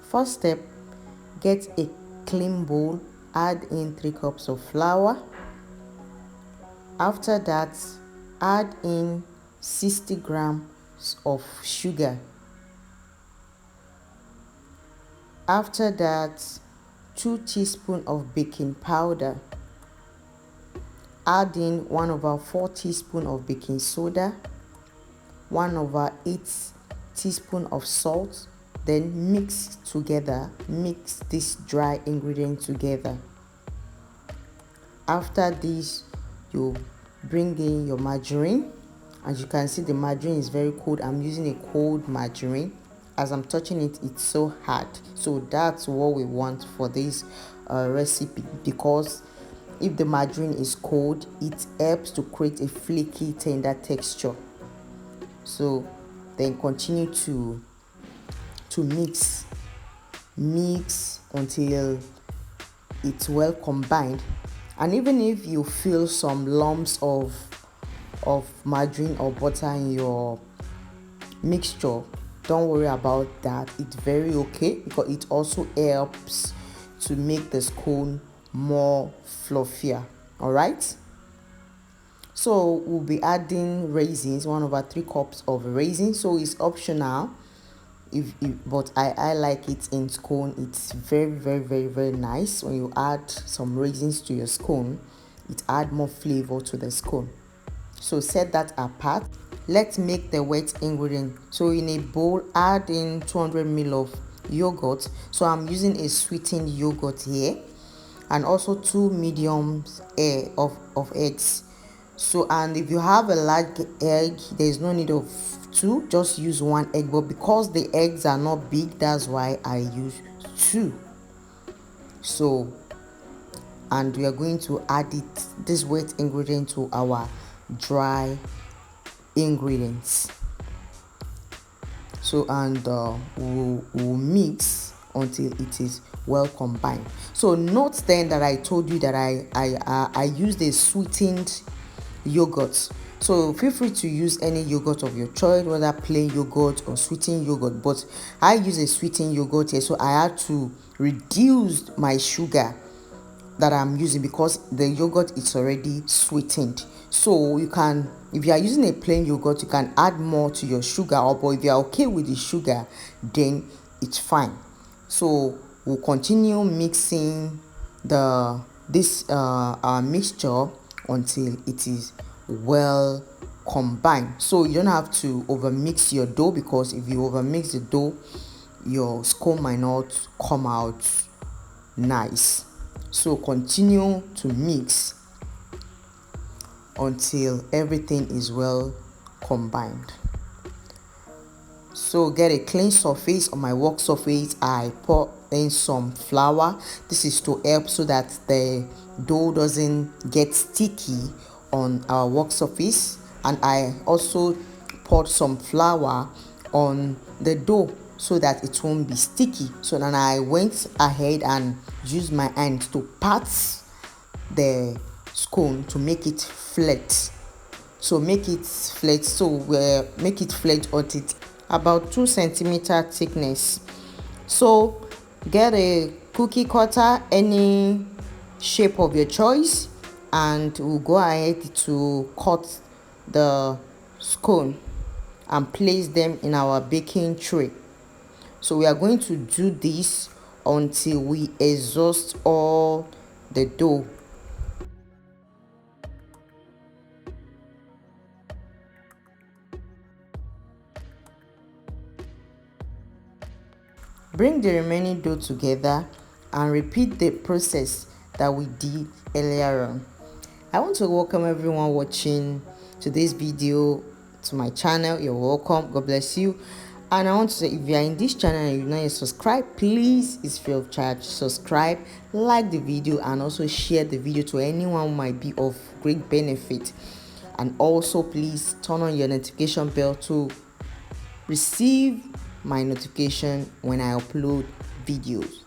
First step, get a clean bowl, add in 3 cups of flour. After that, add in 60 grams of sugar. After that, 2 teaspoons of baking powder. Add in 1/4 teaspoon of baking soda, 1/8 teaspoon of salt. Then mix together. Mix this dry ingredient together. After this, you bring in your margarine. As you can see, the margarine is very cold. I'm using a cold margarine. As I'm touching it, it's so hard. So that's what we want for this recipe, because if the margarine is cold, it helps to create a flaky, tender texture. So then continue to mix until it's well combined. And even if you feel some lumps of margarine or butter in your mixture, don't worry about that. It's very okay, because it also helps to make the scone more fluffier. All right, so we'll be adding raisins, 1/3 cups of raisins. So it's optional, but I like it in scone. It's very nice when you add some raisins to your scone. It adds more flavor to the scone. So set that apart. Let's make the wet ingredient. So in a bowl, add in 200 ml of yogurt. So I'm using a sweetened yogurt here, and also 2 mediums of eggs. So, and if you have a large egg, there's no need of 2, just use 1 egg. But because the eggs are not big, that's why I use 2. So, and we are going to add this wet ingredient to our dry ingredients. So, and we'll mix until it is well combined. So note then that I told you that I used a sweetened yogurt. So feel free to use any yogurt of your choice, whether plain yogurt or sweetened yogurt, but I use a sweetened yogurt here, so I had to reduce my sugar that I'm using because the yogurt is already sweetened. So you can, if you are using a plain yogurt, you can add more to your sugar, but if you are okay with the sugar, then it's fine. So we'll continue mixing this mixture until it is well combined. So you don't have to over mix your dough, because if you over mix the dough, your scone might not come out nice. So continue to mix until everything is well combined. So get a clean surface. On my work surface, I pour in some flour. This is to help so that the dough doesn't get sticky on our work surface. And I also poured some flour on the dough so that it won't be sticky. So then I went ahead and used my hand to pat the scone to make it flat. So make it flat. So we make it flat until about 2 centimeter thickness. So get a cookie cutter, any shape of your choice, and we'll go ahead to cut the scone and place them in our baking tray. So we are going to do this until we exhaust all the dough. Bring the remaining dough together and repeat the process that we did earlier on. I want to welcome everyone watching today's video to my channel. You're welcome. God bless you. And I want to say, if you are in this channel and you're not yet subscribed, please, it's free of charge. Subscribe, like the video, and also share the video to anyone who might be of great benefit. And also please turn on your notification bell to receive my notification when I upload videos.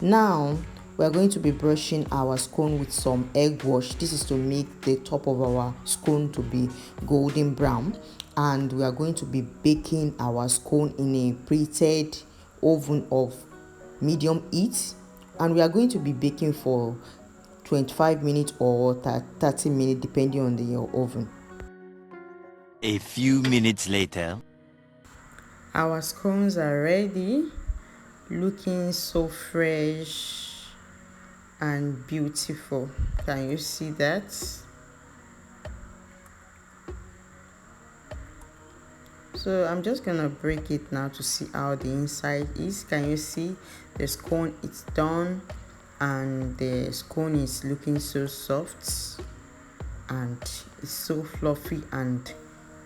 Now we are going to be brushing our scone with some egg wash. This is to make the top of our scone to be golden brown. and we are going to be baking our scone in a preheated oven of medium heat, and we are going to be baking for 25 minutes or 30 minutes depending on your oven. A few minutes later. Our scones are ready, looking so fresh and beautiful. Can you see that? So I'm just gonna break it now to see how the inside is. Can you see the scone? It's done, and the scone is looking so soft, and it's so fluffy, and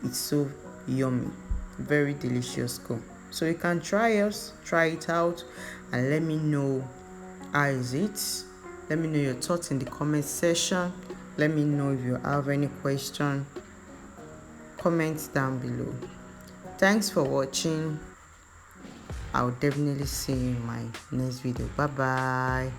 it's so yummy. Very delicious scone. So you can try it out, and let me know how is it. Let me know your thoughts in the comment section. Let me know if you have any question. Comment down below. Thanks for watching. I'll definitely see you in my next video. Bye bye.